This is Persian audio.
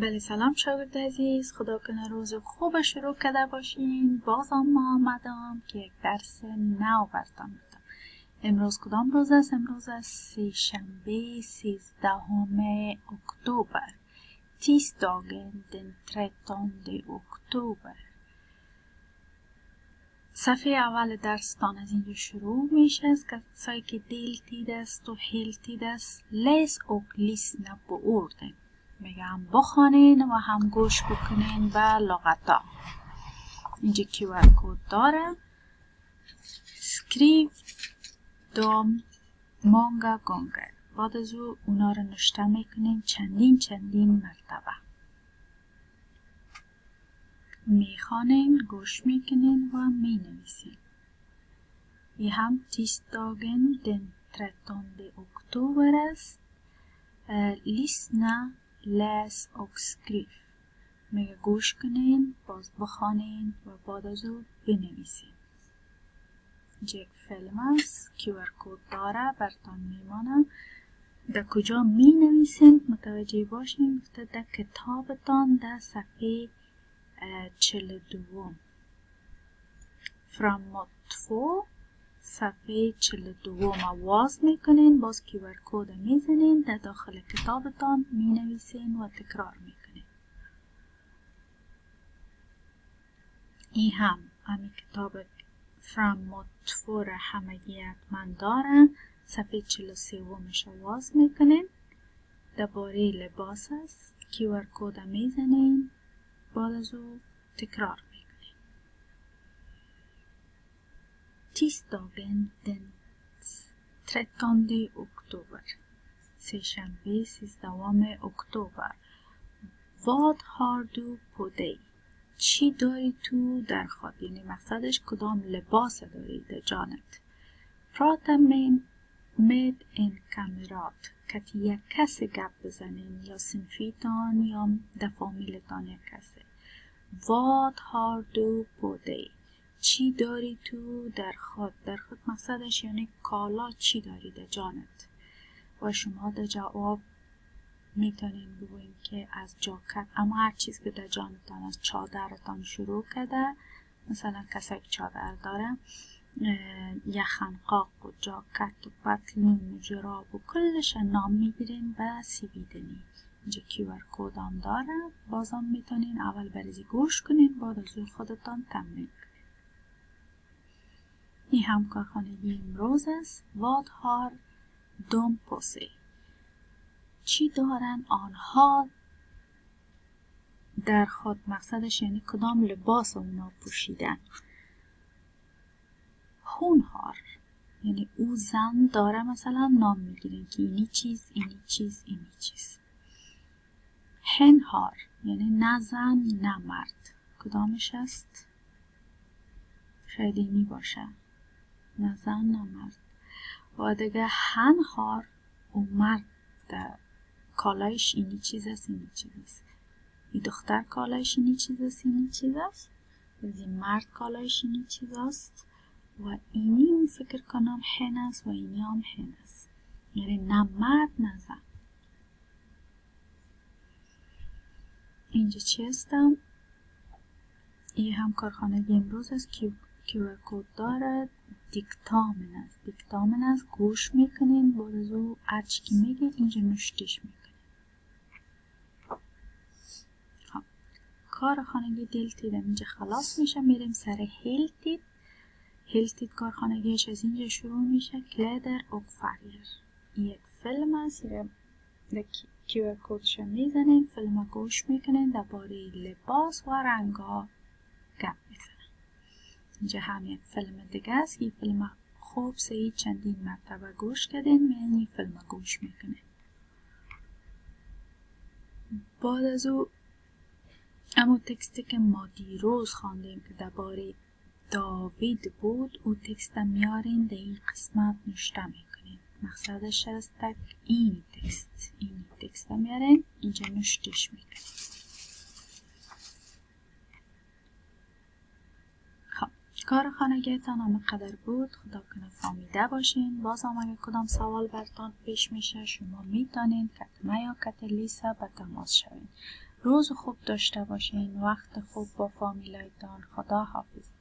بله سلام شاگرد عزیز، خدا کنه روز خوب شروع کرده باشین. بازم ما آمدم که یک درس نو براتون بدم. امروز کدام روز است؟ امروز است سه‌شنبه 13 اکتبر. Tisdagen den 13 oktober. صفحه اول درستان از اینجا شروع میشه. از کسایی که deltid است و heltid است läs och lyssna på orden. میگم بخوانین و هم گوش بکنین به لغتا. اینجا QR کد داره. Skriv dem många gånger. بعد از اونا رو نوشته میکنین چندین مرتبه. میخوانین، گوش میکنین و مینویسین. این هم tisdagen den 13 oktober است. Lyssna, läs och skriv. میگه گوش کنین، باز بخوانین و بعد از او بنویسین. یک فیلم است، QR کد داره، براتون میمانه. در کجا می نویسین متوجه باشین. در کتابتان در صفحه 42 framåt 2 صفحه 42 واز میکنین، باز QR کد میزنین، در داخل کتابتان می نویسین و تکرار میکنین. این هم همین کتاب framåt 2 را همگی حتما دارن. صفحه 43 واز میکنین. درباره لباس است، QR کد میزنین، بعد از او تکرار میکنین. Tisdagen den 13 oktober. سه‌شنبه 13 اکتبر. Vad har du på dig? چی داری تو در خود؟ یعنی مقصدش کدام لباس داری در جانت. Prata med en kamrat. که یک کسی گپ بزنین، یا صنفیتان یا در فامیلتان یک کسی. Vad har du på dig? چی داری تو در خود؟ در خود مقصدش یعنی کالا چی داری در جانت. و شما در جواب میتونین بگوین که از جاکت، اما هر چیز که در جانتان از چادرتان شروع کرده، مثلا کسی که چادر داره، یخنقاق و جاکت و پتلون و جراب و کلش نام میگیرین و سیبیدنی. اینجا QR کد هم داره. بازم میتونین اول بریزی گوش کنین، بعد از خودتان تمرین کنین. این هم کارخانگی امروز است. Vad har de på sig? چی دارن آنها در خود؟ مقصدش یعنی کدام لباس اونا پوشیدن. Hon har یعنی او زن داره، مثلا نام میگیرین که اینی چیز، اینی چیز، اینی چیز. Hen har یعنی نه زن نه مرد. کدامش است؟ شاید اینی باشه، نه زن نه مرد. و دیگه han har و مرد کالایش اینی چیز است، اینی چیز است. این دختر کالایش اینی چیز است، اینی چیز است. این مرد کالایش اینی چیز است. و اینی فکر کنم هن است و اینی هم هن است. یعنی نه مرد نه زن. اینجا چی هستم؟ این هم کارخانگی امروز است. QR کد داره. دیکتامن است. دیکتامن است. گوش میکنین، بعد از او هرچی که میگه اینجا نوشتش میکنین. کارخانگی دلتید اینجا خلاص میشه. میریم سر هلتید. هلتید کارخانگیش از اینجا شروع میشه. کلدر و فریر. یک فیلم است. QR کدش میزنین، فیلم گوش میکنین، درباره لباس و رنگا گپ میزنین. اینجا هم یک فیلم دیگه است. این فیلم خوب سعی چندین مرتبه گوش کردین، این فیلم گوش میکنین. بعد از او اما تکستی که ما دیروز خواندیم که درباره داوید بود، او تکست میارین در این قسمت نوشته میکنین. مقصدش است که این تکست میارین اینجا نوشتش میکنین. خب کار خانگیتان همینقدر بود. خدا کنه فهمیده باشین. باز هم اگه کدام سوال براتون پیش میشه، شما میتونین کتمه یا کتلیسه به تماس شوین. روز خوب داشته باشین. وقت خوب با فامیلایتان. خدا حافظ.